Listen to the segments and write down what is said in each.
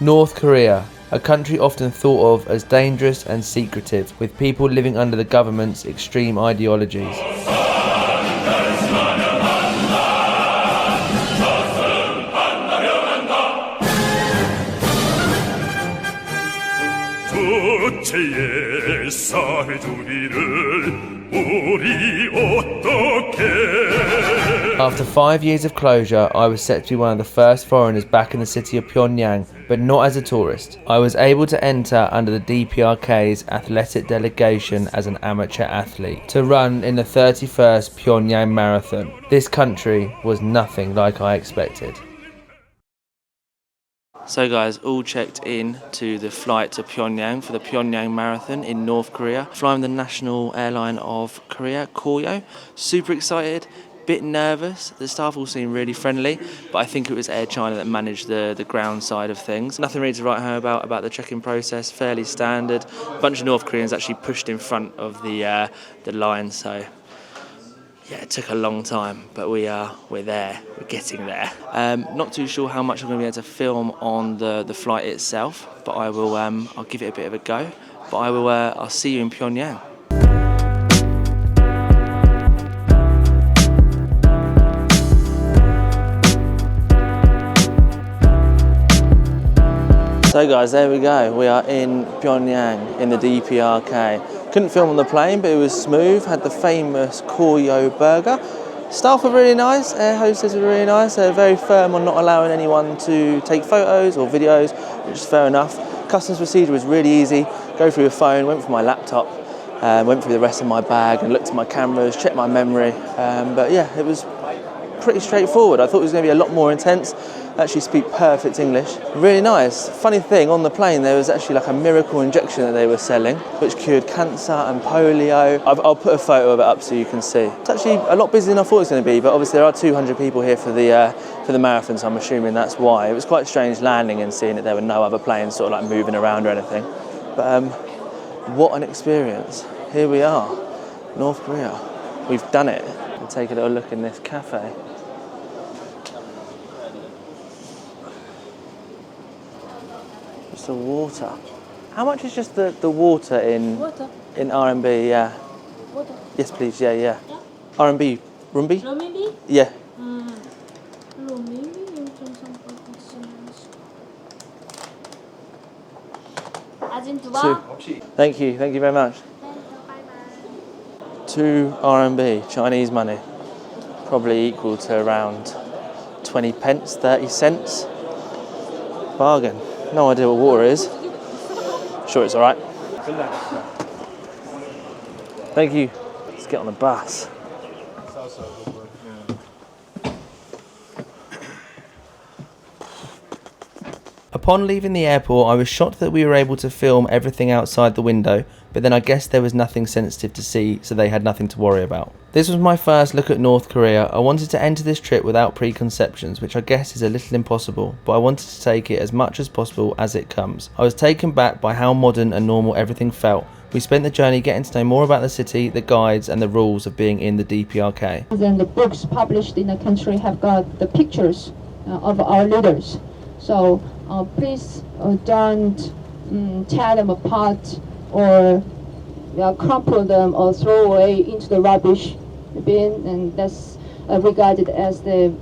North Korea, a country often thought of as dangerous and secretive, with people living under the government's extreme ideologies. After 5 years of closure, I was set to be one of the first foreigners back in the city of Pyongyang, but not as a tourist. I was able to enter under the DPRK's athletic delegation as an amateur athlete to run in the 31st Pyongyang Marathon. This country was nothing like I expected. So guys, all checked in to the flight to Pyongyang for the Pyongyang Marathon in North Korea. Flying the national airline of Korea, Koryo. Super excited, bit nervous. The staff all seemed really friendly, but I think it was Air China that managed the ground side of things. Nothing really to write home about the check-in process, fairly standard. A bunch of North Koreans actually pushed in front of the line, so yeah, it took a long time, but we're there, we're getting there. Not too sure how much I'm going to be able to film on the flight itself, but I will. I'll give it a bit of a go. But I'll see you in Pyongyang. So guys, there we go. We are in Pyongyang in the DPRK. Couldn't film on the plane, but it was smooth. Had the famous Koryo burger. Staff were really nice, air hostess were really nice. They're very firm on not allowing anyone to take photos or videos, which is fair enough. Customs procedure was really easy. Go through your phone, went for my laptop, went through the rest of my bag and looked at my cameras, checked my memory. But yeah, it was pretty straightforward. I thought it was going to be a lot more intense. Actually speak perfect English. Really nice. Funny thing, on the plane there was actually like a miracle injection that they were selling, which cured cancer and polio. I'll put a photo of it up so you can see. It's actually a lot busier than I thought it was going to be, but obviously there are 200 people here for the marathon, so I'm assuming that's why. It was quite strange landing and seeing that there were no other planes sort of like moving around or anything. But what an experience. Here we are, North Korea. We've done it. We'll take a little look in this cafe. The water. How much is just the water in RMB? Yeah. Water. Yes, please. Yeah. RMB. Rumbi? RMB? Yeah. RMB 0.3%. Thank you very much. 2 RMB, Chinese money, probably equal to around 20 pence, 30 cents. Bargain. No idea what water is. Sure, it's all right. Thank you. Let's get on the bus. Upon leaving the airport, I was shocked that we were able to film everything outside the window, but then I guess there was nothing sensitive to see, so they had nothing to worry about. This was my first look at North Korea. I wanted to enter this trip without preconceptions, which I guess is a little impossible, but I wanted to take it as much as possible as it comes. I was taken back by how modern and normal everything felt. We spent the journey getting to know more about the city, the guides, and the rules of being in the DPRK. Then the books published in the country have got the pictures of our leaders. So please don't tear them apart or crumple them or throw away into the rubbish bin, and that's regarded as the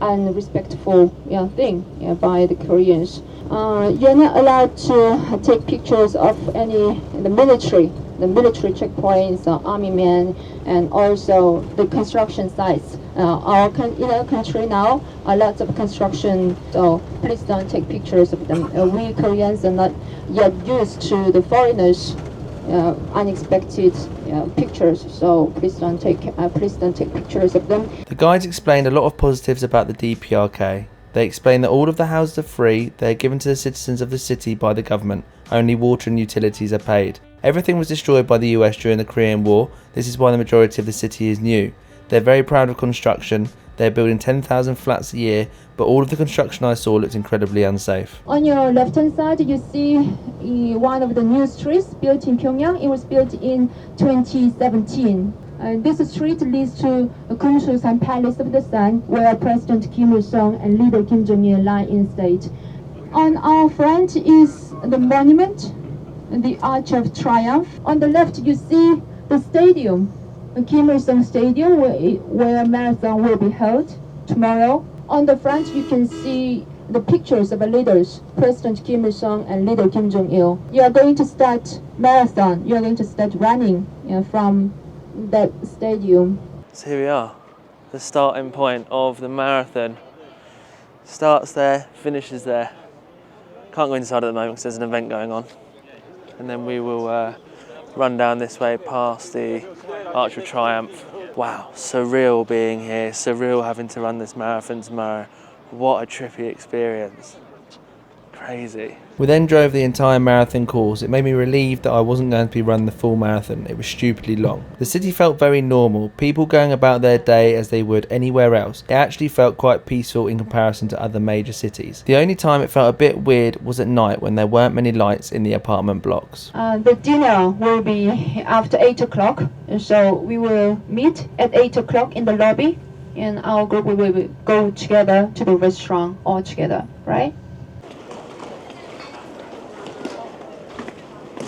unrespectful thing by the Koreans. You're not allowed to take pictures of the military checkpoints, army men, and also the construction sites. In our country now, a lot of construction, so please don't take pictures of them. We Koreans are not yet used to the foreigners' unexpected pictures, so please don't take pictures of them. The guides explained a lot of positives about the DPRK. They explained that all of the houses are free, they are given to the citizens of the city by the government, only water and utilities are paid. Everything was destroyed by the US during the Korean War. This is why the majority of the city is new. They're very proud of construction. They're building 10,000 flats a year, but all of the construction I saw looked incredibly unsafe. On your left-hand side, you see one of the new streets built in Pyongyang. It was built in 2017. This street leads to Kunsusan Palace of the Sun, where President Kim Il-sung and leader Kim Jong-il lie in state. On our front is the monument, the Arch of Triumph. On the left, you see the stadium, the Kim Il-sung Stadium, where a marathon will be held tomorrow. On the front, you can see the pictures of the leaders, President Kim Il-sung and leader Kim Jong-il. You are going to start marathon. You are going to start running from that stadium. So here we are, the starting point of the marathon. Starts there, finishes there. Can't go inside at the moment because there's an event going on. And then we will run down this way past the Arch of Triumph. Wow, surreal being here, surreal having to run this marathon tomorrow. What a trippy experience. Crazy. We then drove the entire marathon course. It made me relieved that I wasn't going to be running the full marathon. It was stupidly long. The city felt very normal, people going about their day as they would anywhere else. It actually felt quite peaceful in comparison to other major cities. The only time it felt a bit weird was at night when there weren't many lights in the apartment blocks. The dinner will be after 8 o'clock, so we will meet at 8 o'clock in the lobby, and our group will go together to the restaurant all together, right?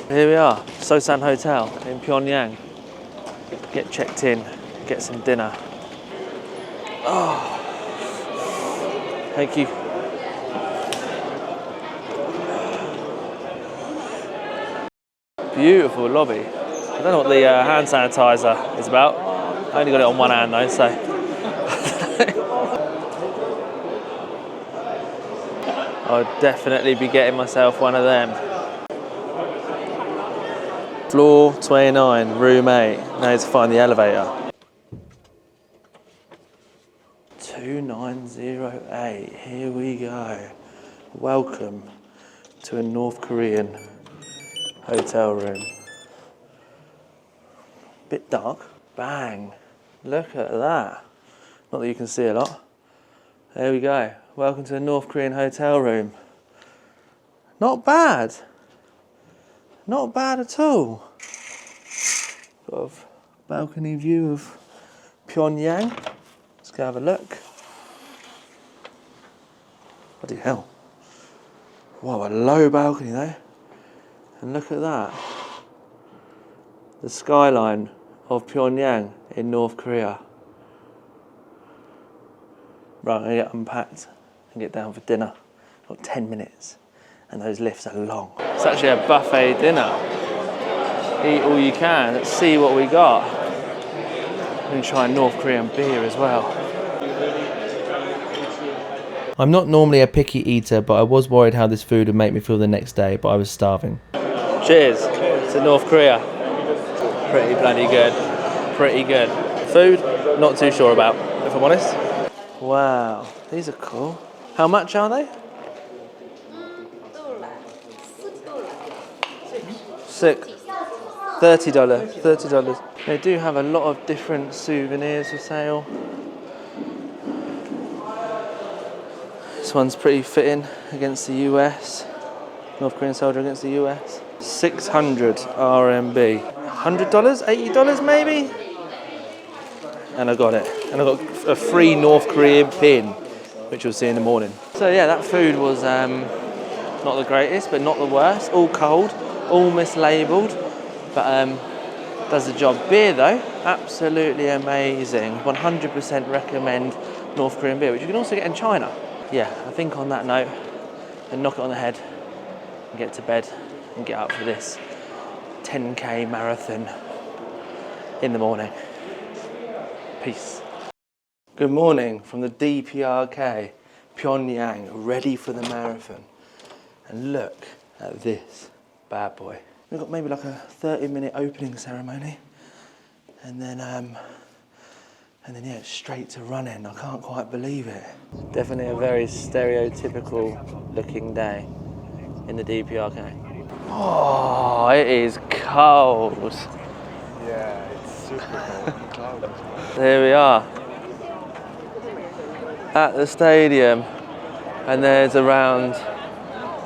Here we are, Sosan Hotel in Pyongyang. Get checked in, get some dinner. Oh, thank you. Beautiful lobby. I don't know what the hand sanitizer is about. I only got it on one hand though, so. I'll definitely be getting myself one of them. Floor 29, room 8. Now to find the elevator. 2908, here we go. Welcome to a North Korean hotel room. Bit dark. Bang, look at that. Not that you can see a lot. There we go. Welcome to a North Korean hotel room. Not bad. Not bad at all. Got a balcony view of Pyongyang. Let's go have a look. Bloody hell. Wow, a low balcony though. And look at that. The skyline of Pyongyang in North Korea. Right, I'm gonna get unpacked and get down for dinner. Got 10 minutes. And those lifts are long. It's actually a buffet dinner. Eat all you can. Let's see what we got. I'm going to try a North Korean beer as well. I'm not normally a picky eater, but I was worried how this food would make me feel the next day, but I was starving. Cheers to North Korea. Pretty bloody good. Pretty good. Food, not too sure about, if I'm honest. Wow, these are cool. How much are they? $30. They do have a lot of different souvenirs for sale. This one's pretty fitting against the US. North Korean soldier against the US. 600 RMB. $100? $80 maybe? And I got it. And I got a free North Korean pin, which you'll see in the morning. So yeah, that food was not the greatest, but not the worst. All cold, all mislabeled, but does the job. Beer though, absolutely amazing. 100% recommend North Korean beer, which you can also get in China. Yeah, I think on that note, and knock it on the head and get to bed and get up for this 10K marathon in the morning. Peace. Good morning from the DPRK, Pyongyang, ready for the marathon. And look at this bad boy. We've got maybe like a 30-minute opening ceremony, and then yeah, straight to running. I can't quite believe it. Definitely a very stereotypical looking day in the DPRK. Oh, it is cold. Yeah, it's super cold. Here we are at the stadium, and there's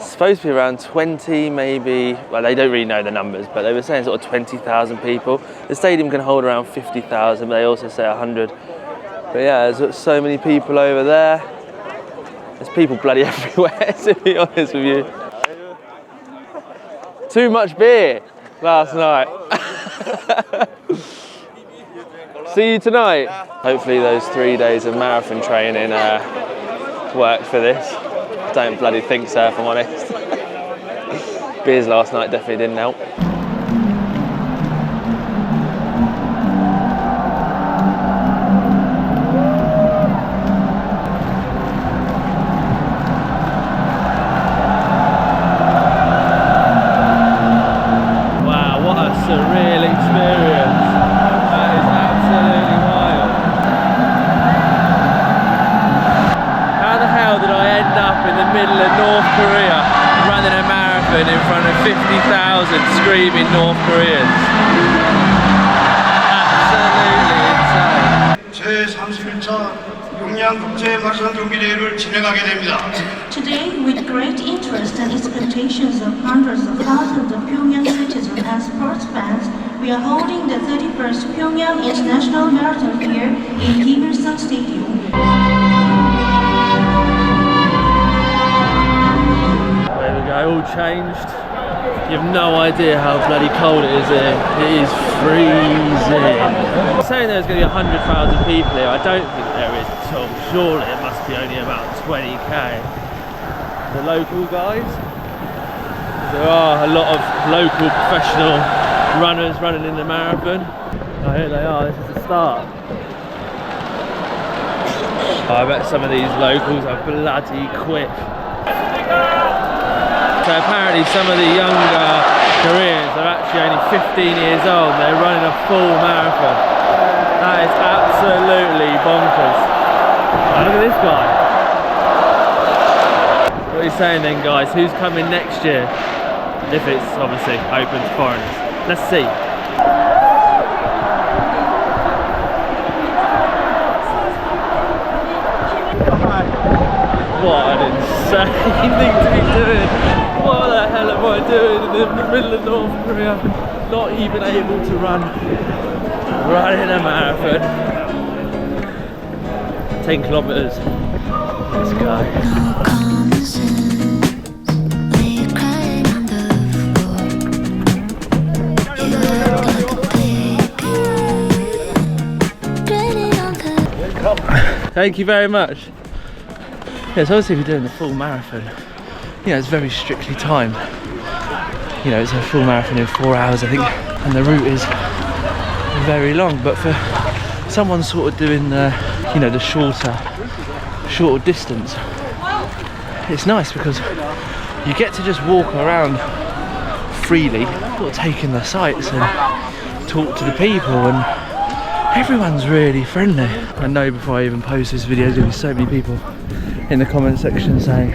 supposed to be around 20, maybe, well, they don't really know the numbers, but they were saying sort of 20,000 people. The stadium can hold around 50,000, but they also say 100. But yeah, there's so many people over there. There's people bloody everywhere, to be honest with you. Too much beer last night. See you tonight. Hopefully those 3 days of marathon training worked for this. Don't bloody think so, if I'm honest. Beers last night definitely didn't help. Surreal experience. That is absolutely wild. How the hell did I end up in the middle of North Korea running a marathon in front of 50,000 screaming North Koreans? Absolutely insane. 제31차 평양 국제 마라톤 경기대회를 진행하게 됩니다. Today, with great interest and expectations of hundreds of thousands of Pyongyang citizens and sports fans, we are holding the 31st Pyongyang International Marathon here in Kim Il-sung Stadium. There we go, all changed. You have no idea how bloody cold it is here. It is freezing. I'm saying there's going to be 100,000 people here. I don't think there is at all. Surely it must be only about 20k. The local guys. There are a lot of local professional runners running in the marathon. Oh, here they are, this is the start. Oh, I bet some of these locals are bloody quick. So apparently some of the younger Koreans are actually only 15 years old and they're running a full marathon. That is absolutely bonkers. Oh, look at this guy. What are you saying then, guys? Who's coming next year? If it's obviously open to foreigners. Let's see. What an insane thing to be doing. What the hell am I doing in the middle of North Korea? Not even able to running a marathon. 10 kilometers. Let's go. Thank you very much. Yeah, so obviously if you're doing the full marathon, you know, it's very strictly timed. You know, it's a full marathon in 4 hours, I think, and the route is very long. But for someone sort of doing the, you know, the shorter distance, it's nice because you get to just walk around freely, sort of taking the sights and talk to the people, and everyone's really friendly. I know before I even post this video, there's going to be so many people in the comment section saying,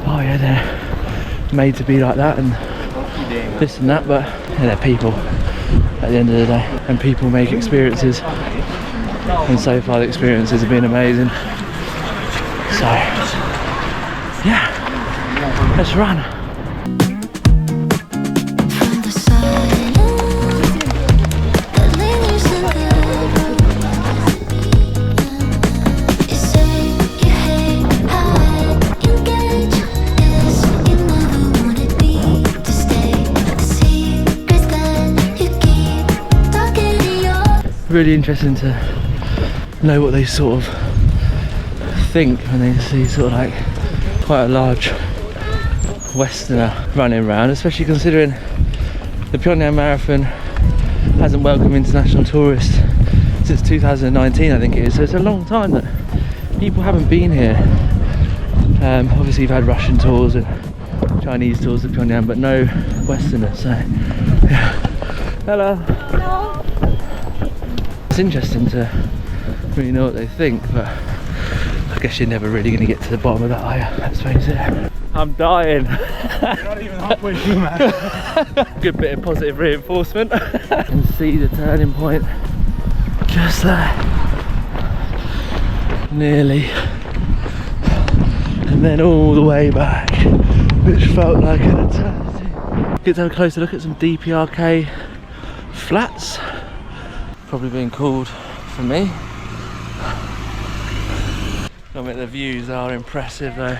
oh yeah, they're made to be like that and this and that, but yeah, they're people at the end of the day, and people make experiences, and so far the experiences have been amazing. So yeah, let's run. Really interesting to know what they sort of think when they see sort of like quite a large Westerner running around, especially considering the Pyongyang Marathon hasn't welcomed international tourists since 2019, I think it is. So it's a long time that people haven't been here. Obviously you've had Russian tours and Chinese tours of Pyongyang, but no Westerners. So yeah. Hello. Hello. It's interesting to really know what they think, but I guess you're never really going to get to the bottom of that, are you? Let's face it. I'm dying. You're not even halfway through, man. Good bit of positive reinforcement. And see the turning point just there. Nearly. And then all the way back, which felt like an eternity. Get to have a closer look at some DPRK flats. Probably being called for me. I mean, the views are impressive though.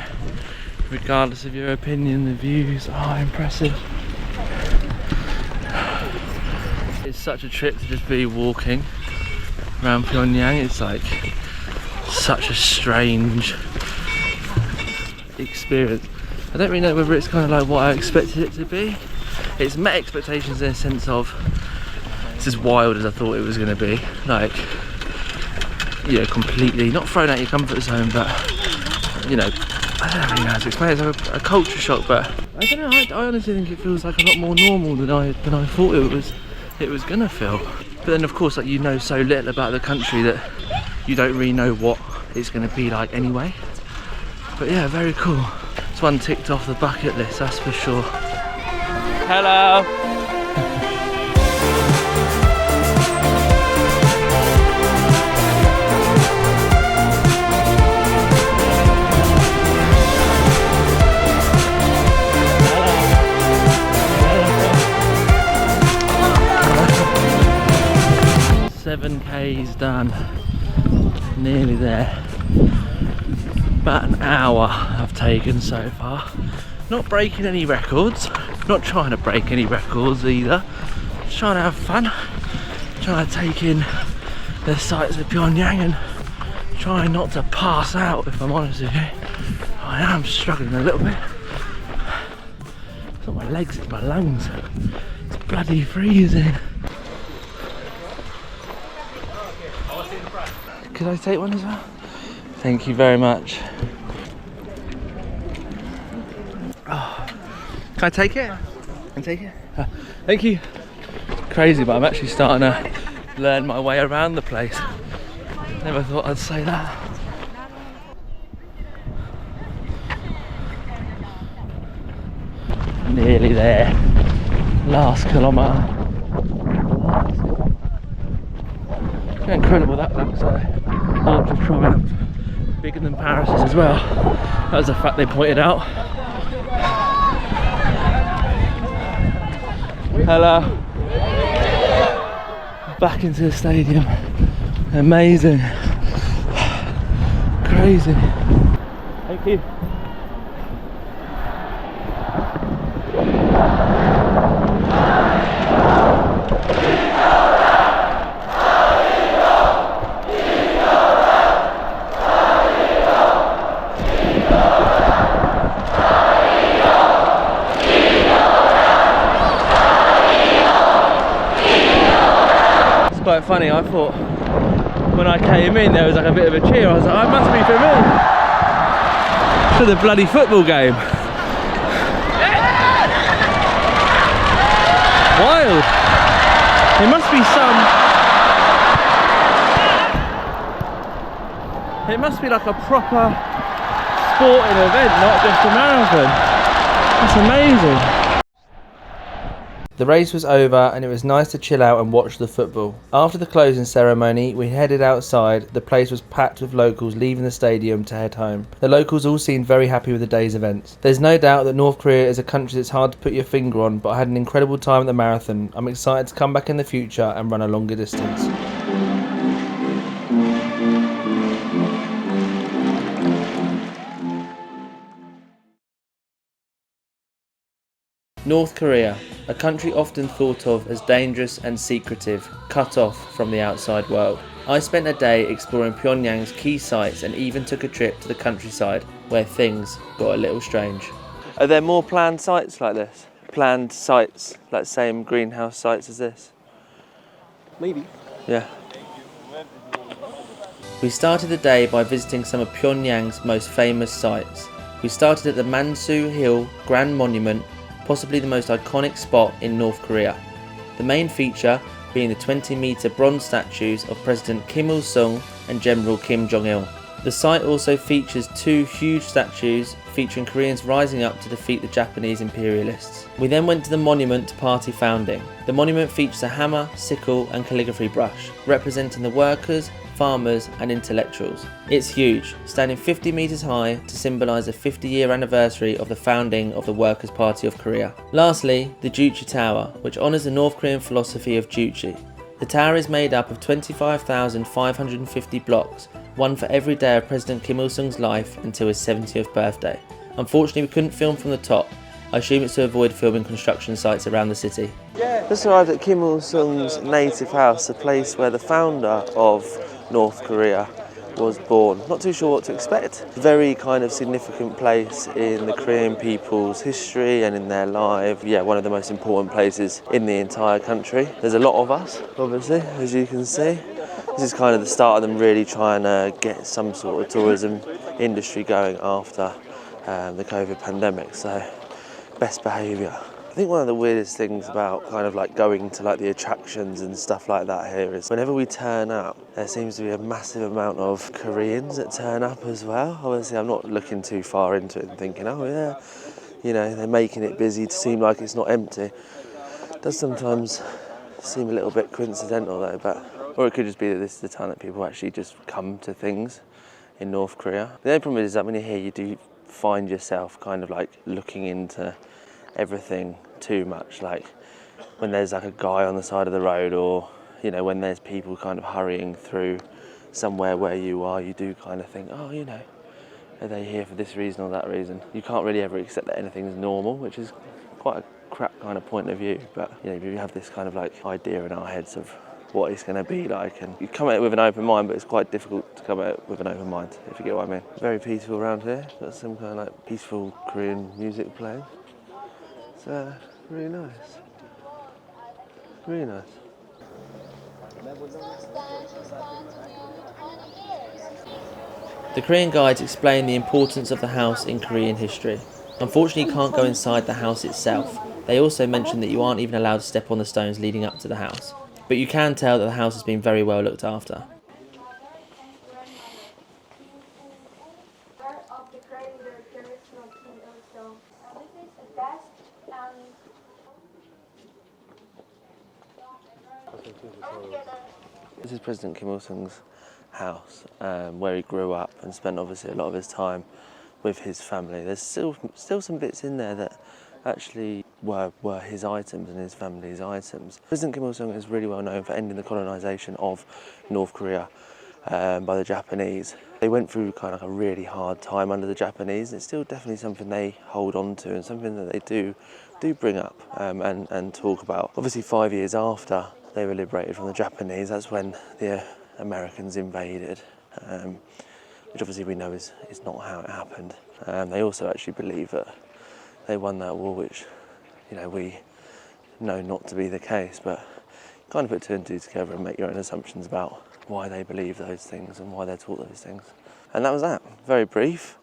Regardless of your opinion, the views are impressive. It's such a trip to just be walking around Pyongyang. It's like such a strange experience. I don't really know whether it's kind of like what I expected it to be. It's met expectations in a sense of it's as wild as I thought it was going to be. Like, you know, completely not thrown out your comfort zone, but you know, I don't really know how to explain it. It's like a culture shock, but I don't know. I honestly think it feels like a lot more normal than I thought it was gonna feel. But then, of course, like, you know so little about the country that you don't really know what it's gonna be like anyway. But yeah, very cool. It's one ticked off the bucket list, that's for sure. Hello. 7K's done, nearly there. About an hour I've taken so far. Not breaking any records, not trying to break any records either. Just trying to have fun, trying to take in the sights of Pyongyang and trying not to pass out, if I'm honest with you. I am struggling a little bit. It's not my legs, it's my lungs. It's bloody freezing. Could I take one as well? Thank you very much. Oh. Can I take it? Can I take it? Thank you. Crazy, but I'm actually starting to learn my way around the place. Never thought I'd say that. Nearly there. Last kilometre. Incredible that looks like. Ultra Triumph, bigger than Paris's as well. That was a fact they pointed out. Hello. Back into the stadium. Amazing. Crazy. Thank you. Quite funny, I thought when I came in there was like a bit of a cheer. I was like, it must be for me, for the bloody football game. Wild. It must be it must be like a proper sporting event, not just a marathon. That's amazing. The race was over and it was nice to chill out and watch the football. After the closing ceremony, we headed outside. The place was packed with locals leaving the stadium to head home. The locals all seemed very happy with the day's events. There's no doubt that North Korea is a country that's hard to put your finger on, but I had an incredible time at the marathon. I'm excited to come back in the future and run a longer distance. North Korea, a country often thought of as dangerous and secretive, cut off from the outside world. I spent a day exploring Pyongyang's key sites and even took a trip to the countryside, where things got a little strange. Are there more planned sites like this? Planned sites, like same greenhouse sites as this? Maybe. Yeah. We started the day by visiting some of Pyongyang's most famous sites. We started at the Mansu Hill Grand Monument, possibly the most iconic spot in North Korea. The main feature being the 20-metre bronze statues of President Kim Il-sung and General Kim Jong-il. The site also features two huge statues featuring Koreans rising up to defeat the Japanese imperialists. We then went to the monument to Party founding. The monument features a hammer, sickle and calligraphy brush, representing the workers, farmers and intellectuals. It's huge, standing 50 metres high to symbolise the 50-year anniversary of the founding of the Workers' Party of Korea. Lastly, the Juche Tower, which honours the North Korean philosophy of Juche. The tower is made up of 25,550 blocks, one for every day of President Kim Il-sung's life until his 70th birthday. Unfortunately, we couldn't film from the top. I assume it's to avoid filming construction sites around the city. Just arrived at Kim Il-sung's native house, the place where the founder of North Korea was born. Not too sure what to expect. Very kind of significant place in the Korean people's history and in their life. Yeah, one of the most important places in the entire country. There's a lot of us, obviously, as you can see. This is kind of the start of them really trying to get some sort of tourism industry going after the COVID pandemic. So, best behaviour. I think one of the weirdest things about kind of like going to like the attractions and stuff like that here is whenever we turn up, there seems to be a massive amount of Koreans that turn up as well. Obviously, I'm not looking too far into it and thinking, oh yeah, you know, they're making it busy to seem like it's not empty. It does sometimes seem a little bit coincidental though, or it could just be that this is the time that people actually just come to things in North Korea. The only problem is that when you're here, you do find yourself kind of like looking into everything too much, like when there's like a guy on the side of the road, or you know, when there's people kind of hurrying through somewhere where you are, you do kind of think, oh, you know, are they here for this reason or that reason? You can't really ever accept that anything's normal, which is quite a crap kind of point of view, but you know, we have this kind of like idea in our heads of what it's going to be like, and you come at it with an open mind, but it's quite difficult to come at it with an open mind, if you get what I mean. Very peaceful around here. Got some kind of like peaceful Korean music playing. It's really nice. Really nice. The Korean guides explain the importance of the house in Korean history. Unfortunately, you can't go inside the house itself. They also mention that you aren't even allowed to step on the stones leading up to the house. But you can tell that the house has been very well looked after. This is President Kim Il-sung's house, where he grew up and spent obviously a lot of his time with his family. There's still some bits in there that actually were his items and his family's items. President Kim Il-sung is really well known for ending the colonisation of North Korea by the Japanese. They went through kind of a really hard time under the Japanese. It's still definitely something they hold on to and something that they do bring up and talk about. Obviously 5 years after they were liberated from the Japanese, that's when the Americans invaded, which obviously we know is not how it happened. They also actually believe that they won that war, which, you know, we know not to be the case, but kind of put two and two together and make your own assumptions about why they believe those things and why they're taught those things. And that was that. Very brief.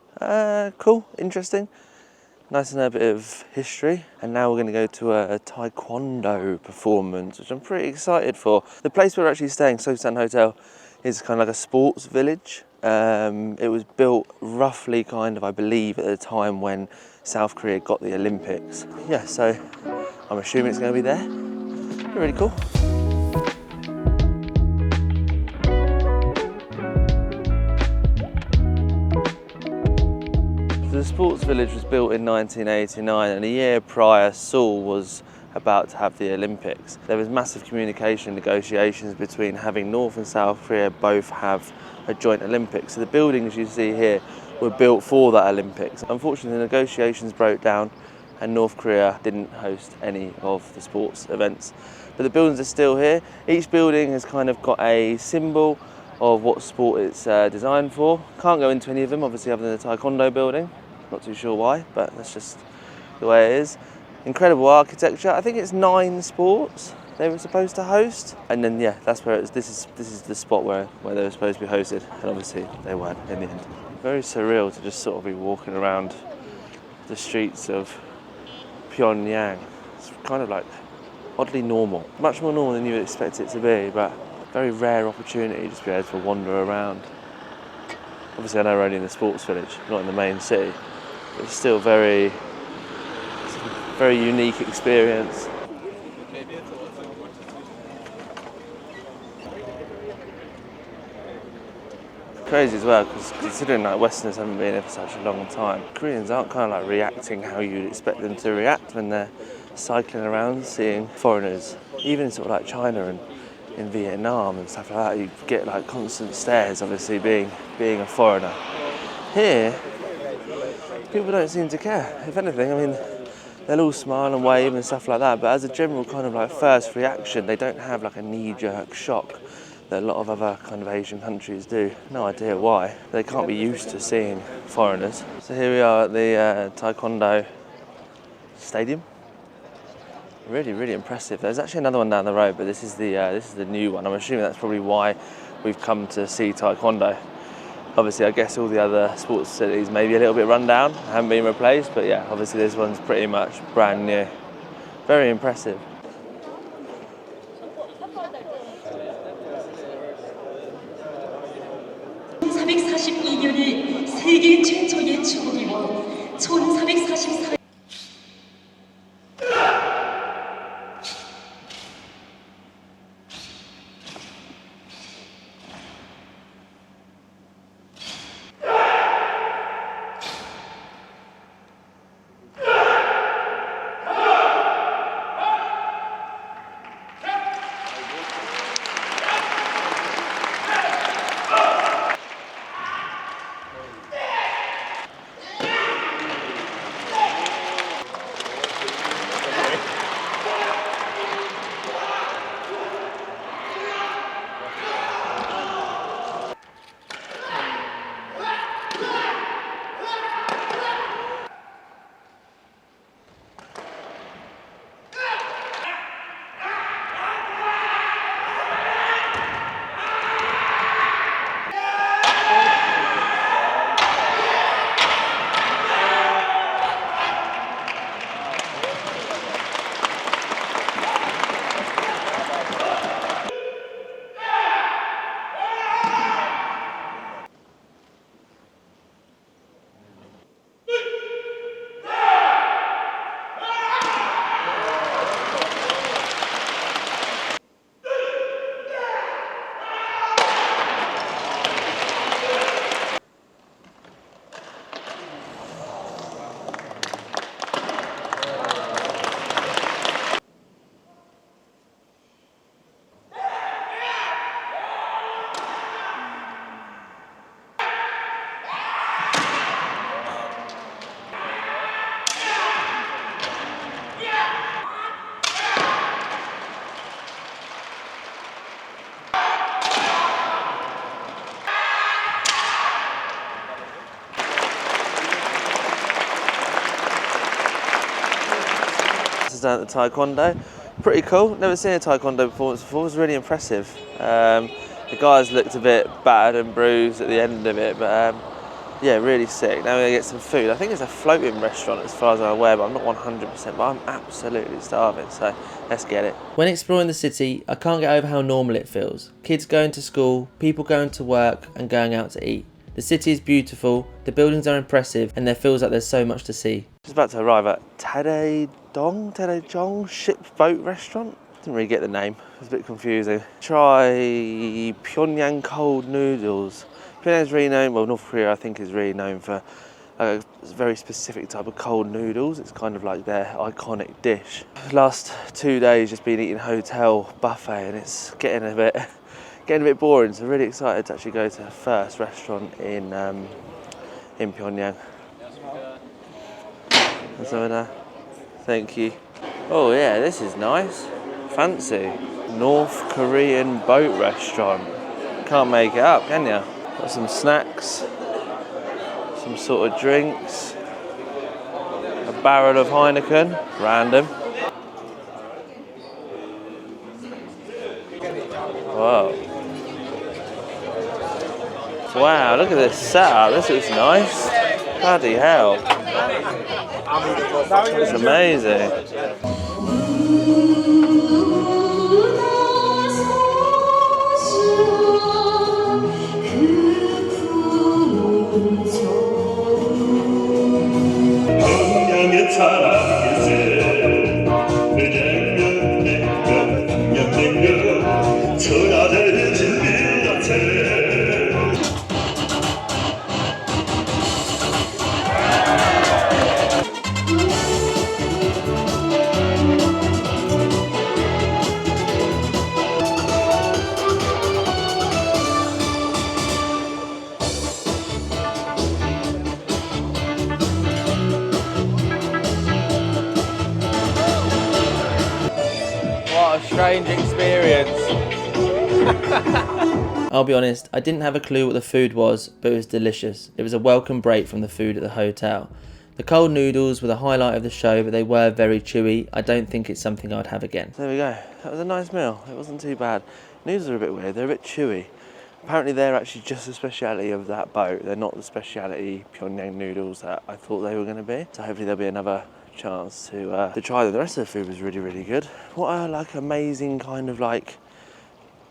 Cool, interesting. Nice to know a bit of history. And now we're going to go to a taekwondo performance, which I'm pretty excited for. The place we're actually staying, Sosan Hotel, is kind of like a sports village. It was built roughly kind of, I believe, at the time when South Korea got the Olympics. Yeah, so I'm assuming it's going to be there. Really cool. The sports village was built in 1989, and a year prior Seoul was about to have the Olympics. There was massive communication negotiations between having North and South Korea both have a joint Olympics. So the buildings you see here were built for that Olympics. Unfortunately, the negotiations broke down and North Korea didn't host any of the sports events. But the buildings are still here. Each building has kind of got a symbol of what sport it's designed for. Can't go into any of them, obviously, other than the Taekwondo building. Not too sure why, but that's just the way it is. Incredible architecture. I think it's 9 sports they were supposed to host, and then yeah, that's where this is the spot where they were supposed to be hosted, and obviously they weren't in the end. Very surreal to just sort of be walking around the streets of Pyongyang. It's kind of like oddly normal, much more normal than you would expect it to be, but very rare opportunity just to be able to wander around. Obviously, I know we're only in the sports village, not in the main city, but it's still very unique experience. Crazy as well, because considering like Westerners haven't been here for such a long time, Koreans aren't kind of like reacting how you'd expect them to react when they're cycling around seeing foreigners. Even sort of like China and in Vietnam and stuff like that. You get like constant stares, obviously being a foreigner. Here, people don't seem to care. If anything, I mean, they'll all smile and wave and stuff like that, but as a general kind of like first reaction, they don't have like a knee-jerk shock that a lot of other kind of Asian countries do. No idea why. They can't be used to seeing foreigners. So here we are at the Taekwondo stadium. Really, really impressive. There's actually another one down the road, but this is the new one. I'm assuming that's probably why we've come to see Taekwondo. Obviously, I guess all the other sports facilities may be a little bit run down, haven't been replaced, but yeah, obviously this one's pretty much brand new. Very impressive. 1442년에 세계 최초의 추구기로 1444 Down at the Taekwondo. Pretty cool. Never seen a Taekwondo performance before. It was really impressive. The guys looked a bit battered and bruised at the end of it, but yeah, really sick. Now we're gonna get some food. I think it's a floating restaurant as far as I'm aware, but I'm not 100%, but I'm absolutely starving, so let's get it. When exploring the city, I can't get over how normal it feels. Kids going to school, people going to work and going out to eat. The city is beautiful, the buildings are impressive, and there feels like there's so much to see. Just about to arrive at Taedong Ship Boat Restaurant. Didn't really get the name, it was a bit confusing. Try Pyongyang cold noodles. Pyongyang's really known, well, North Korea I think is really known for a very specific type of cold noodles. It's kind of like their iconic dish. Last 2 days just been eating hotel buffet and it's getting a bit boring, so really excited to actually go to the first restaurant in Pyongyang. What's over there? Thank you. Oh yeah, this is nice. Fancy. North Korean boat restaurant. Can't make it up, can you? Got some snacks, some sort of drinks, a barrel of Heineken, random. Whoa. Wow, look at this setup, this looks nice. Bloody hell. It's amazing. strange experience. I'll be honest, I didn't have a clue what the food was, but it was delicious. It was a welcome break from the food at the hotel. The cold noodles were the highlight of the show, but they were very chewy. I don't think it's something I'd have again. There we go. That was a nice meal. It wasn't too bad. Noodles are a bit weird. They're a bit chewy. Apparently they're actually just the speciality of that boat. They're not the speciality Pyongyang noodles that I thought they were going to be. So hopefully there'll be another chance to try them. The rest of the food was really, really good. What a like amazing kind of like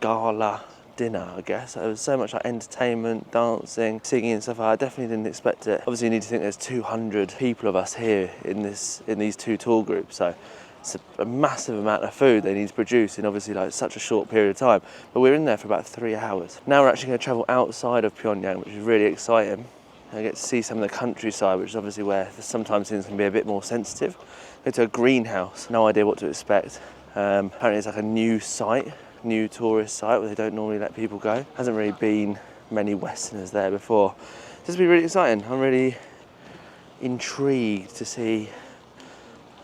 gala dinner, I guess. There was so much like entertainment, dancing, singing and stuff. I definitely didn't expect it. Obviously you need to think there's 200 people of us here in these two tour groups. So it's a massive amount of food they need to produce in obviously like such a short period of time. But we're in there for about 3 hours. Now we're actually going to travel outside of Pyongyang, which is really exciting. I get to see some of the countryside, which is obviously where sometimes things can be a bit more sensitive. Go to a greenhouse, no idea what to expect. Apparently it's like a new site, new tourist site where they don't normally let people go. Hasn't really been many Westerners there before. This will be really exciting. I'm really intrigued to see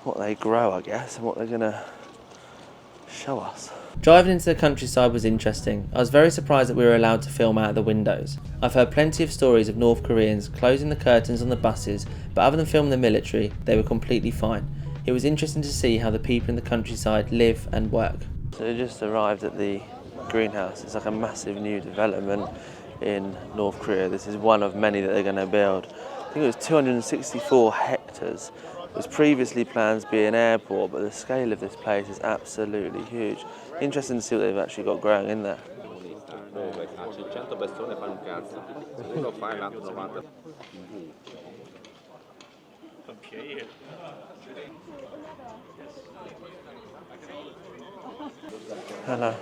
what they grow, I guess, and what they're gonna show us. Driving into the countryside was interesting. I was very surprised that we were allowed to film out of the windows. I've heard plenty of stories of North Koreans closing the curtains on the buses, but other than filming the military, they were completely fine. It was interesting to see how the people in the countryside live and work. So we just arrived at the greenhouse. It's like a massive new development in North Korea. This is one of many that they're going to build. I think it was 264 hectares. It was previously planned to be an airport, but the scale of this place is absolutely huge. Interesting to see what they've actually got growing in there. Hello.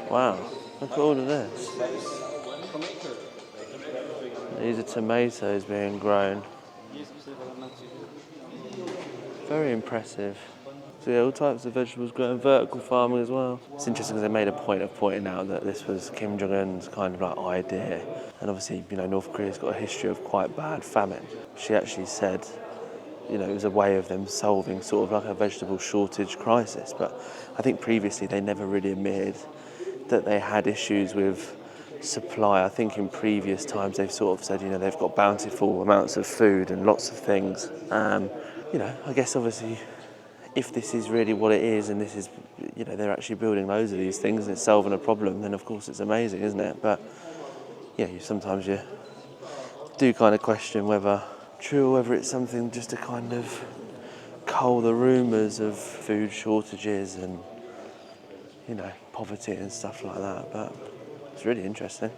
Wow, look at all of this. These are tomatoes being grown. Very impressive. So yeah, all types of vegetables grown, vertical farming as well. It's interesting because they made a point of pointing out that this was Kim Jong-un's kind of like idea. And obviously, you know, North Korea's got a history of quite bad famine. She actually said, you know, it was a way of them solving sort of like a vegetable shortage crisis. But I think previously they never really admitted that they had issues with supply. I think in previous times they've sort of said, you know, they've got bountiful amounts of food and lots of things. You know, I guess obviously if this is really what it is and this is, you know, they're actually building loads of these things and it's solving a problem, then of course it's amazing, isn't it? But yeah, sometimes you do kind of question whether true or whether it's something just to kind of cull the rumours of food shortages and, you know, poverty and stuff like that. But it's really interesting.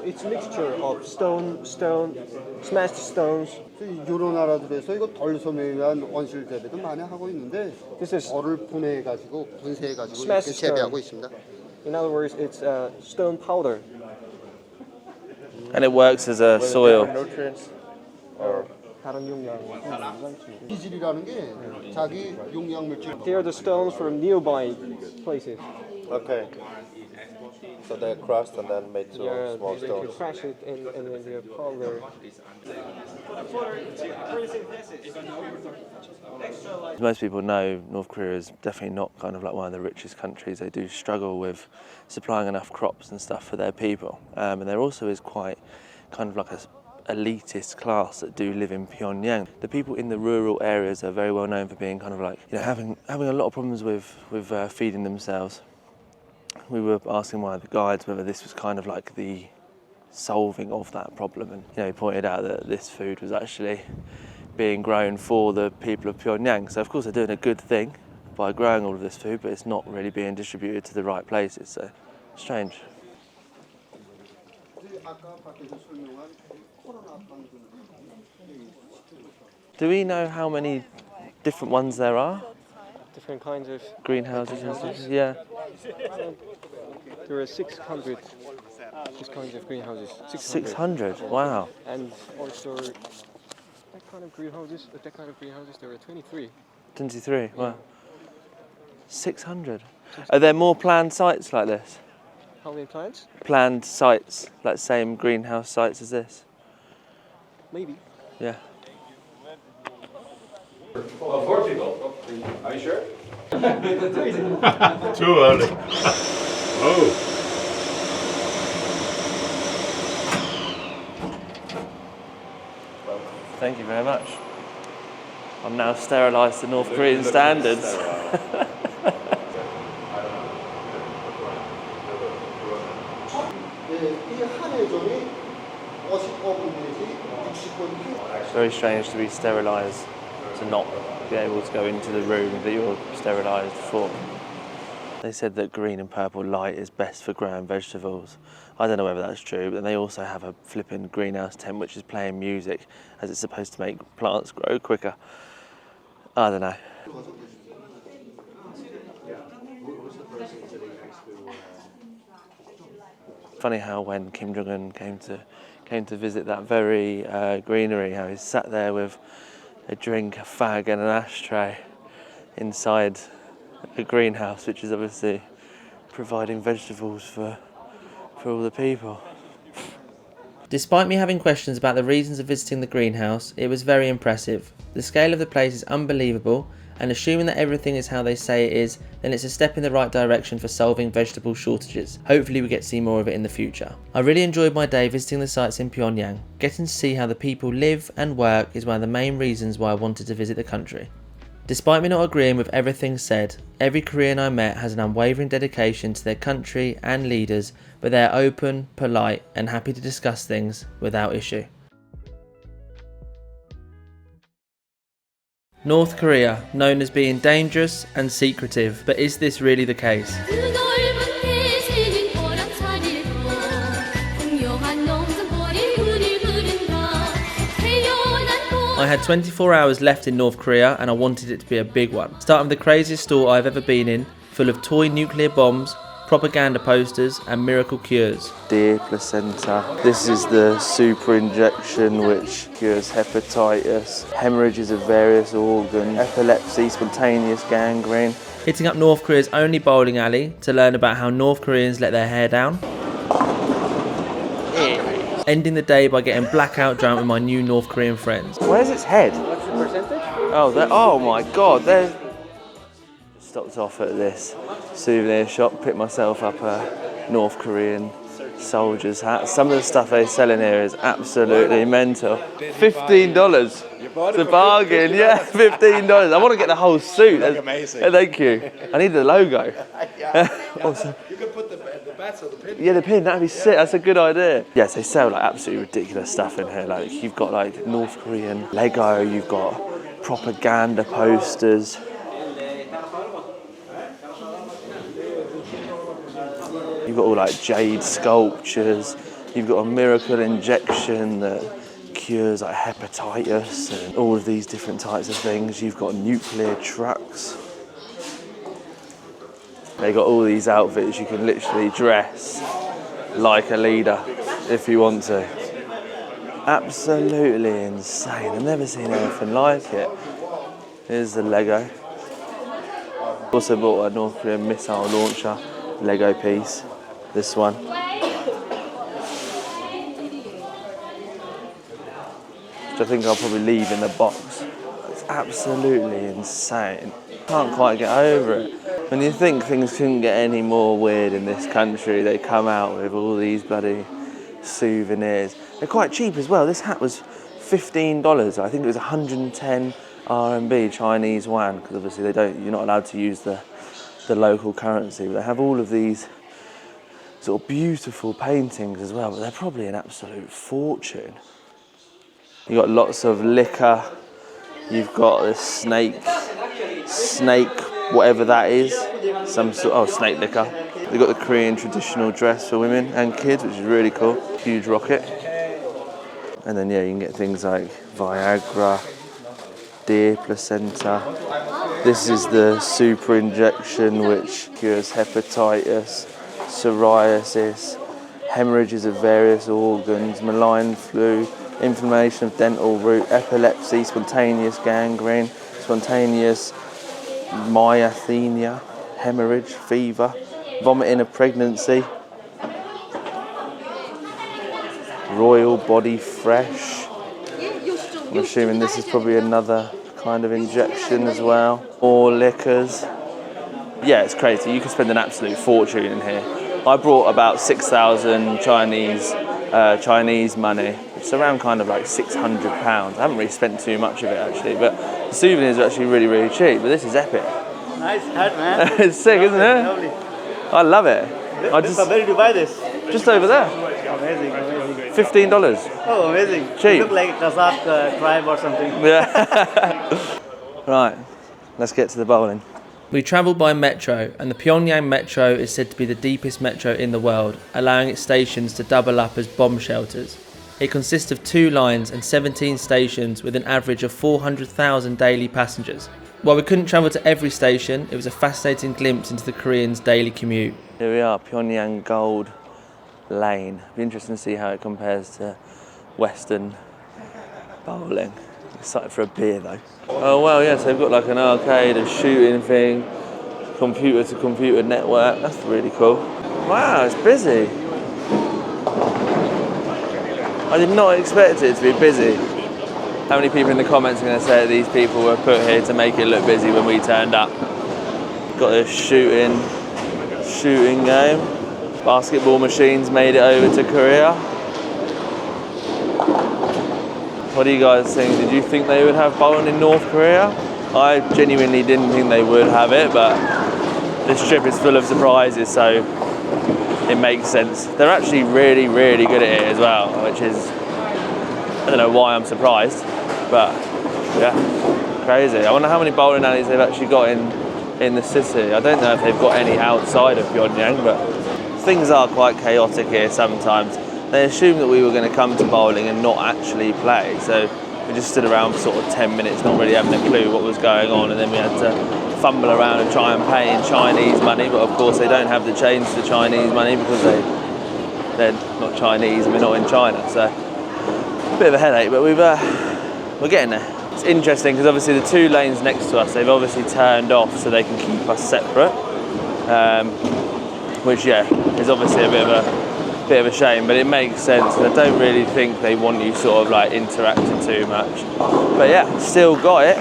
It's a mixture of stone, smashed stones. 여러 나라들에서 이거 덜 섬유한 원실 재배도 많이 하고 있는데 얼을 분해해가지고 분쇄해가지고 이렇게 재배하고 있습니다. In other words, it's stone powder. And it works as a soil. Nutrients or 다른 용량. 기질이라는 게 자기 용량 물질. They are the stones from nearby places. okay. So they're crushed and then made to small They stones. crush it and then they powder. As most people know, North Korea is definitely not kind of like one of the richest countries. They do struggle with supplying enough crops and stuff for their people. And there also is quite kind of like a elitist class that do live in Pyongyang. The people in the rural areas are very well known for being kind of like, you know, having a lot of problems with feeding themselves. We were asking one of the guides whether this was kind of like the solving of that problem, and you know, he pointed out that this food was actually being grown for the people of Pyongyang. So of course they're doing a good thing by growing all of this food, but it's not really being distributed to the right places. So strange. Do we know how many different ones there are? Different kinds of Greenhouses and stuff? Yeah. There are 600 these kinds of greenhouses. 600? Wow. And also that kind of greenhouses. There are 23. 23, wow. 600. Are there more planned sites like this? How many plants? Planned sites, like same greenhouse sites as this? Maybe. Yeah. Oh, 4 people. Are you sure? Too early. Oh. Thank you very much. I'm now sterilised to North Korean standards. It's very strange to be sterilised, to not be able to go into the room that you're sterilised for. They said that green and purple light is best for growing vegetables. I don't know whether that's true, but they also have a flipping greenhouse tent which is playing music as it's supposed to make plants grow quicker. I don't know. Funny how when Kim Jong-un came to visit that very greenery, how he sat there with a drink, a fag and an ashtray inside a greenhouse, which is obviously providing vegetables for all the people. Despite me having questions about the reasons of visiting the greenhouse, it was very impressive. The scale of the place is unbelievable, and assuming that everything is how they say it is, then it's a step in the right direction for solving vegetable shortages. Hopefully we get to see more of it in the future. I really enjoyed my day visiting the sites in Pyongyang. Getting to see how the people live and work is one of the main reasons why I wanted to visit the country. Despite me not agreeing with everything said, every Korean I met has an unwavering dedication to their country and leaders, but they are open, polite and happy to discuss things without issue. North Korea, known as being dangerous and secretive, but is this really the case? I had 24 hours left in North Korea and I wanted it to be a big one. Starting with the craziest store I've ever been in, full of toy nuclear bombs, propaganda posters and miracle cures. Deer placenta. This is the super injection which cures hepatitis, hemorrhages of various organs, epilepsy, spontaneous gangrene. Hitting up North Korea's only bowling alley to learn about how North Koreans let their hair down. Ending the day by getting blackout drunk with my new North Korean friends. Where's its head? What's the percentage? Oh my god, there's... Stopped off at this souvenir shop, picked myself up a North Korean soldier's hat. Some of the stuff they sell in here is absolutely mental. $15. It's a bargain, yeah, $15. I want to get the whole suit. That's amazing. Thank you. I need the logo. Also, You could put the bats or the pin. yeah, the pin, that'd be sick, that's a good idea. Yes, they sell like absolutely ridiculous stuff in here. Like you've got like North Korean Lego, you've got propaganda posters. You've got all like jade sculptures, you've got a miracle injection that cures like hepatitis and all of these different types of things. You've got nuclear trucks. They got all these outfits you can literally dress like a leader if you want to. Absolutely insane. I've never seen anything like it. Here's the Lego. Also bought a North Korean missile launcher Lego piece. This one. Which I think I'll probably leave in the box. It's absolutely insane. Can't quite get over it. When you think things couldn't get any more weird in this country, they come out with all these bloody souvenirs. They're quite cheap as well. This hat was $15. I think it was 110 RMB, Chinese yuan, because obviously you're not allowed to use the local currency. But they have all of these sort of beautiful paintings as well, but they're probably an absolute fortune. You've got lots of liquor. You've got this snake, whatever that is. Some sort of snake liquor. They've got the Korean traditional dress for women and kids, which is really cool. Huge rocket. And then yeah, you can get things like Viagra, deer placenta. This is the super injection which cures hepatitis, psoriasis, hemorrhages of various organs, malign flu, inflammation of dental root, epilepsy, spontaneous gangrene, spontaneous myasthenia, hemorrhage, fever, vomiting of pregnancy, royal body fresh. I'm assuming this is probably another kind of injection as well. More liquors. Yeah, it's crazy. You can spend an absolute fortune in here. I brought about 6,000 Chinese money, which is around kind of like £600. I haven't really spent too much of it actually, but the souvenirs are actually really, really cheap. But this is epic. Nice hat, man. It's sick, isn't it? Lovely. I love it. Where did you buy this? Just over there. Amazing, amazing. $15. Oh, amazing. Cheap. You look like a Kazakh tribe or something. Yeah. Right, let's get to the bowling. We travelled by metro, and the Pyongyang metro is said to be the deepest metro in the world, allowing its stations to double up as bomb shelters. It consists of 2 lines and 17 stations with an average of 400,000 daily passengers. While we couldn't travel to every station, it was a fascinating glimpse into the Koreans' daily commute. Here we are, Pyongyang Gold Lane. It'll be interesting to see how it compares to Western bowling. Excited for a beer though. Oh well, yes, they've got like an arcade, a shooting thing, computer to computer network. That's really cool. Wow, it's busy. I did not expect it to be busy. How many people in the comments are going to say that these people were put here to make it look busy when we turned up? Got this shooting game. Basketball machines made it over to Korea. What do you guys think? Did you think they would have bowling in North Korea? I genuinely didn't think they would have it, but this trip is full of surprises, so it makes sense. They're actually really, really good at it as well, which is, I don't know why I'm surprised, but yeah, crazy. I wonder how many bowling alleys they've actually got in the city. I don't know if they've got any outside of Pyongyang, but things are quite chaotic here sometimes. They assumed that we were going to come to bowling and not actually play, so we just stood around for sort of 10 minutes not really having a clue what was going on, and then we had to fumble around and try and pay in Chinese money, but of course they don't have the change for Chinese money because they're not Chinese and we're not in China, so a bit of a headache, but we're getting there. It's interesting because obviously the 2 lanes next to us, they've obviously turned off so they can keep us separate, which yeah, is obviously a bit of a shame, but it makes sense. I don't really think they want you sort of like interacting too much, but yeah, still got it.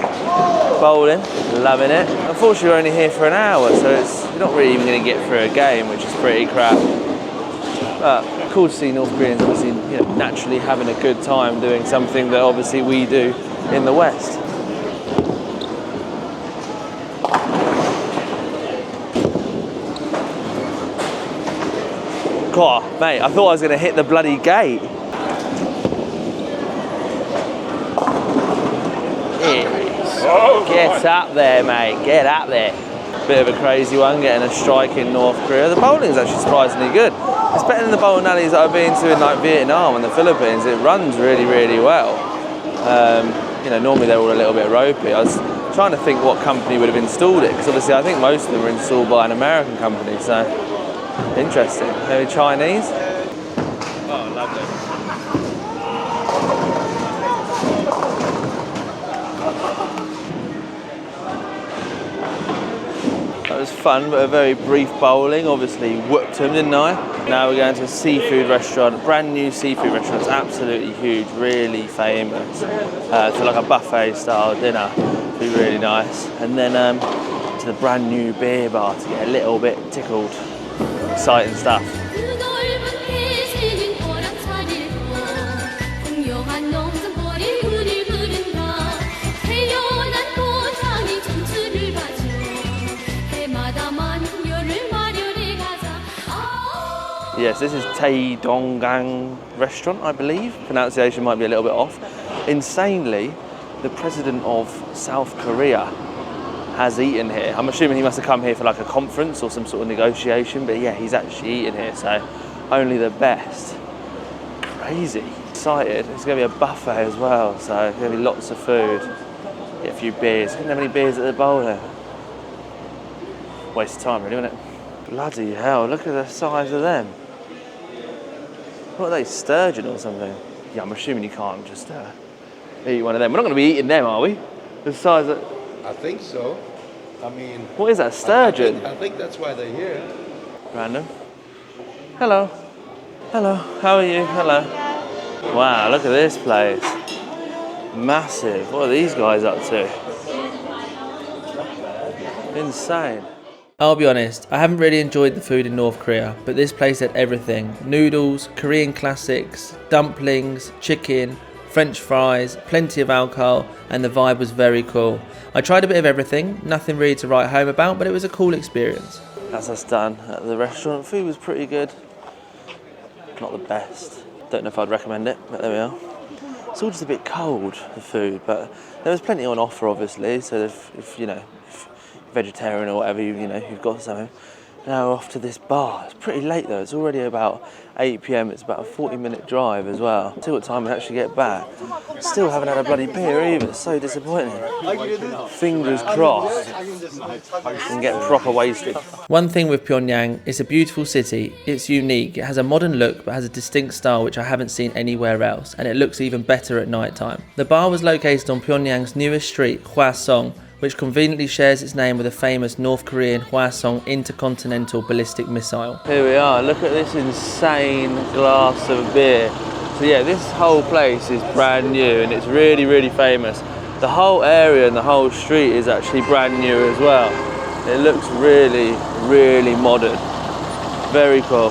Bowling, loving it. Unfortunately we're only here for an hour, so you're not really even going to get through a game, which is pretty crap, but cool to see North Koreans obviously, you know, naturally having a good time doing something that obviously we do in the West. God, mate, I thought I was going to hit the bloody gate. Get up there, mate, get up there. Bit of a crazy one, getting a strike in North Korea. The bowling's actually surprisingly good. It's better than the bowling alleys that I've been to in like Vietnam and the Philippines. It runs really, really well. You know, normally they're all a little bit ropey. I was trying to think what company would have installed it, because obviously I think most of them were installed by an American company, so interesting. Maybe Chinese? Oh, lovely. That was fun, but a very brief bowling. Obviously whooped them, didn't I? Now we're going to a seafood restaurant, brand new seafood restaurant. It's absolutely huge, really famous. It's like a buffet style dinner. It'll be really nice. And then to the brand new beer bar to get a little bit tickled. Exciting stuff. Yes, this is Pyongyang restaurant, I believe. Pronunciation might be a little bit off. Insanely, the president of South Korea has eaten here. I'm assuming he must have come here for like a conference or some sort of negotiation, but yeah, he's actually eaten here, so only the best. Crazy. Excited. It's going to be a buffet as well, so there's going to be lots of food. Get a few beers. Didn't have any beers at the bowl there. Waste of time really, wasn't it? Bloody hell, look at the size of them. What are they, sturgeon or something? Yeah, I'm assuming you can't just eat one of them. We're not going to be eating them, are we? The size of... I think so. I mean... What is that, sturgeon? I think that's why they're here. Random. Hello. Hello, how are you? Hello. Wow, look at this place. Massive. What are these guys up to? Insane. I'll be honest, I haven't really enjoyed the food in North Korea, but this place had everything. Noodles, Korean classics, dumplings, chicken, French fries, plenty of alcohol, and the vibe was very cool. I tried a bit of everything, nothing really to write home about, but it was a cool experience. That's us done at the restaurant. Food was pretty good. Not the best. Don't know if I'd recommend it, but there we are. It's all just a bit cold, the food, but there was plenty on offer, obviously, so if you know, if you're vegetarian or whatever, you know, you've got something. Now we're off to this bar. It's pretty late though, it's already about 8 PM, it's about a 40-minute drive as well. See what time we actually get back. Still haven't had a bloody beer either, it's so disappointing. Fingers crossed and get proper wasted. One thing with Pyongyang, it's a beautiful city, it's unique, it has a modern look but has a distinct style which I haven't seen anywhere else, and it looks even better at night time. The bar was located on Pyongyang's newest street, Hwasong, which conveniently shares its name with a famous North Korean Hwasong intercontinental ballistic missile. Here we are, look at this insane glass of beer. So yeah, this whole place is brand new and it's really, really famous. The whole area and the whole street is actually brand new as well. It looks really, really modern. Very cool.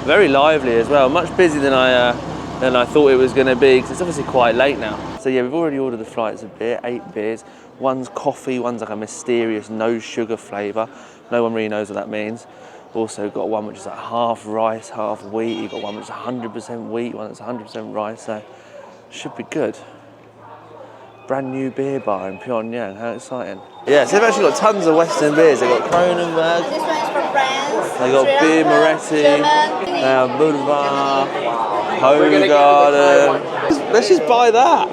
Very lively as well, much busier than I thought it was going to be, because it's obviously quite late now. So yeah, we've already ordered the flights of beer, 8 beers. One's coffee, one's like a mysterious no sugar flavour. No one really knows what that means. Also got one which is like half rice, half wheat. You've got one which is 100% wheat, one that's 100% rice, so should be good. Brand new beer bar in Pyongyang, how exciting. Yeah, so they've actually got tons of Western beers. They've got Kronenberg, This one is for France. they've got Beer Moretti, Boulevard, Hogarden. Let's just buy that.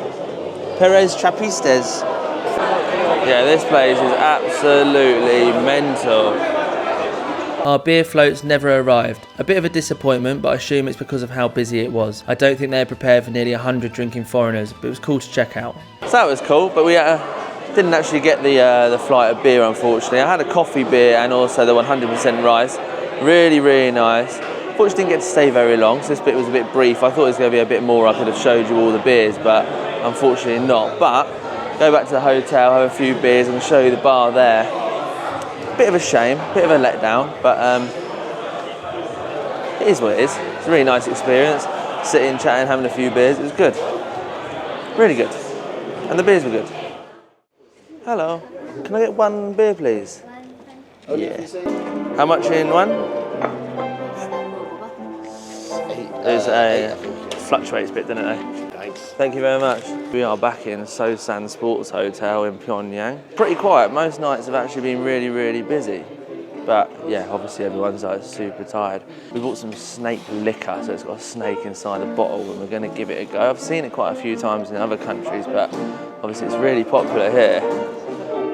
Perez Trapistes. Yeah, this place is absolutely mental. Our beer floats never arrived. A bit of a disappointment, but I assume it's because of how busy it was. I don't think they were prepared for nearly 100 drinking foreigners, but it was cool to check out. So that was cool, but we didn't actually get the flight of beer, unfortunately. I had a coffee beer and also the 100% rice. Really, really nice. Unfortunately, didn't get to stay very long, so this bit was a bit brief. I thought it was going to be a bit more. I could have showed you all the beers, but unfortunately not. But go back to the hotel, have a few beers and show you the bar there. Bit of a shame, bit of a letdown, but it is what it is. It's a really nice experience. Sitting, chatting, having a few beers, it was good. Really good. And the beers were good. Hello, can I get one beer please? Yeah. How much in one? There's a fluctuates bit, doesn't it? Thanks. Thank you very much. We are back in Sosan Sports Hotel in Pyongyang. Pretty quiet. Most nights have actually been really, really busy. But yeah, obviously everyone's like super tired. We bought some snake liquor, so it's got a snake inside the bottle, and we're going to give it a go. I've seen it quite a few times in other countries, but obviously it's really popular here.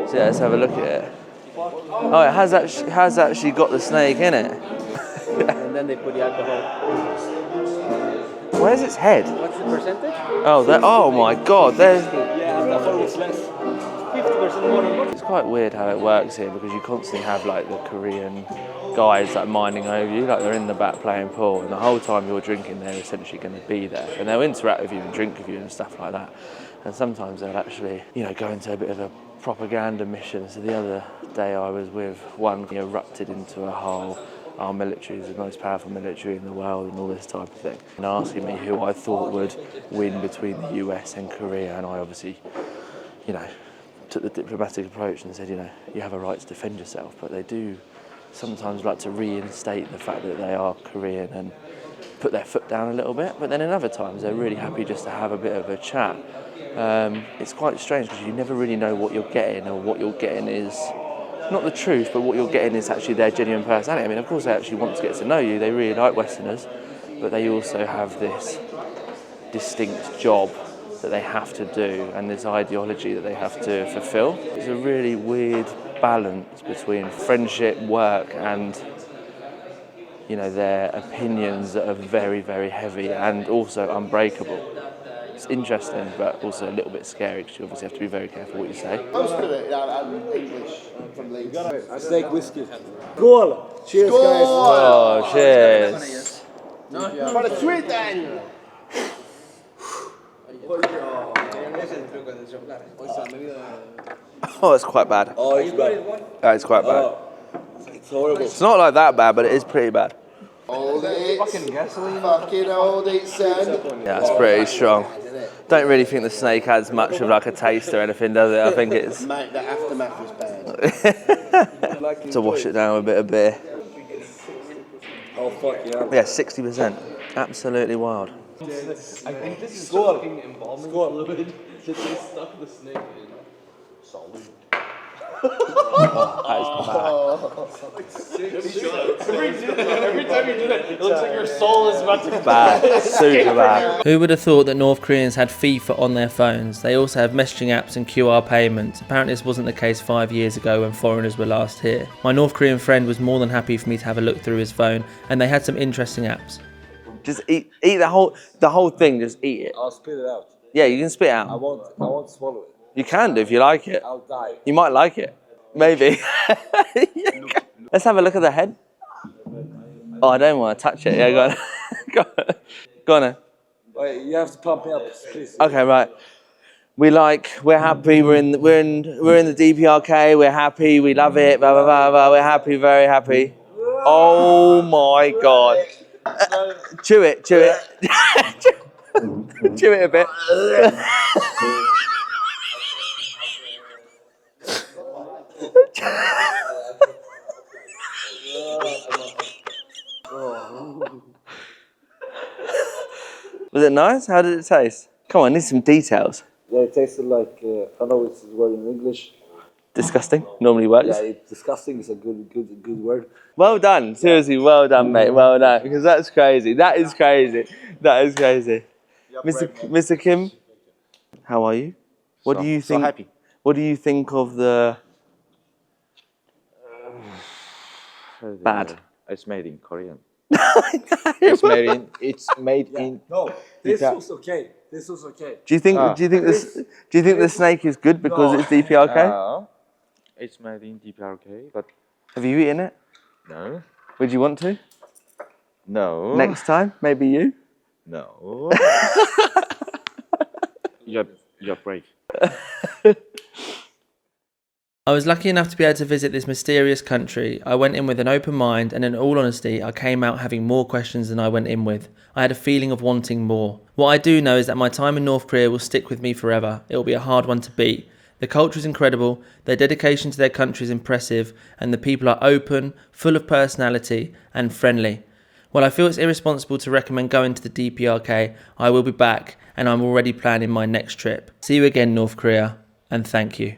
So yeah, let's have a look at it. Oh, it has actually got the snake in it. And then they put the alcohol. Where's its head? What's the percentage? Oh my god, there's... Yeah, alcohol is less. 50% more. It's quite weird how it works here, because you constantly have like the Korean guys like minding over you, like they're in the back playing pool, and the whole time you're drinking they're essentially going to be there, and they'll interact with you and drink with you and stuff like that. And sometimes they'll actually, you know, go into a bit of a propaganda mission. So the other day I was with one who erupted into a whole, our military is the most powerful military in the world and all this type of thing, and asking me who I thought would win between the US and Korea, and I obviously, you know, took the diplomatic approach and said, you know, you have a right to defend yourself, but they do sometimes like to reinstate the fact that they are Korean and put their foot down a little bit, but then in other times they're really happy just to have a bit of a chat. It's quite strange because you never really know what you're getting, or what you're getting is not the truth, but what you're getting is actually their genuine personality. I mean, of course they actually want to get to know you, they really like Westerners, but they also have this distinct job that they have to do and this ideology that they have to fulfill. It's a really weird balance between friendship, work, and, you know, their opinions that are very, very heavy and also unbreakable. It's interesting, but also a little bit scary, because you obviously have to be very careful what you say. Most of it, I'm English from Leeds. Steak whiskey. Goal! Cheers, guys. Oh, cheers. For the Sweden! Oh, it's quite bad. Oh, it's bad. It's quite bad. It's horrible. It's not like that bad, but it is pretty bad. Fucking gasoline. Fucking old eight cent. Yeah, it's pretty strong. Don't really think the snake adds much of like a taste or anything, does it? I think it's Mate, the aftermath is bad. to wash it down with a bit of beer. Oh, fuck yeah. Yeah, 60%. Absolutely wild. I think this is fucking embalming fluid. Just stuck the snake in solid. Every time you do that, it looks like your soul is about to Bad, super bad. Who would have thought that North Koreans had FIFA on their phones? They also have messaging apps and QR payments. Apparently this wasn't the case 5 years ago when foreigners were last here. My North Korean friend was more than happy for me to have a look through his phone, and they had some interesting apps. Just eat the whole thing, just eat it. I'll spit it out. Yeah, you can spit it out. I won't swallow it. You can do if you like it. I'll die. You might like it. Maybe. Let's have a look at the head. Oh, I don't want to touch it. Yeah, go on. Go on then. Wait, you have to pump me up, please. Okay, right. We're happy. We're in the DPRK. We're happy. We love it. Blah blah blah blah. We're happy. Very happy. Oh my God. Chew it. Chew it. Chew it a bit. Was it nice? How did it taste? Come on, I need some details. Yeah, it tasted like, I know it's a word in English. Disgusting. Normally works. Yeah, disgusting is a good word. Well done. Seriously, well done, mate. Well done. Because that's crazy. That is crazy. That is crazy. Mr. Kim, how are you? What do you think? So happy. What do you think of the bad? It's made in Korean. It's made in. No, this was okay. This was okay. Do you think the snake is good because it's DPRK? It's made in DPRK, but Have you eaten it? no, Would you want to? no, Next time, maybe you. no. You're brave. I was lucky enough to be able to visit this mysterious country. I went in with an open mind, and in all honesty, I came out having more questions than I went in with. I had a feeling of wanting more. What I do know is that my time in North Korea will stick with me forever. It will be a hard one to beat. The culture is incredible, their dedication to their country is impressive, and the people are open, full of personality, and friendly. While I feel it's irresponsible to recommend going to the DPRK, I will be back, and I'm already planning my next trip. See you again, North Korea, and thank you.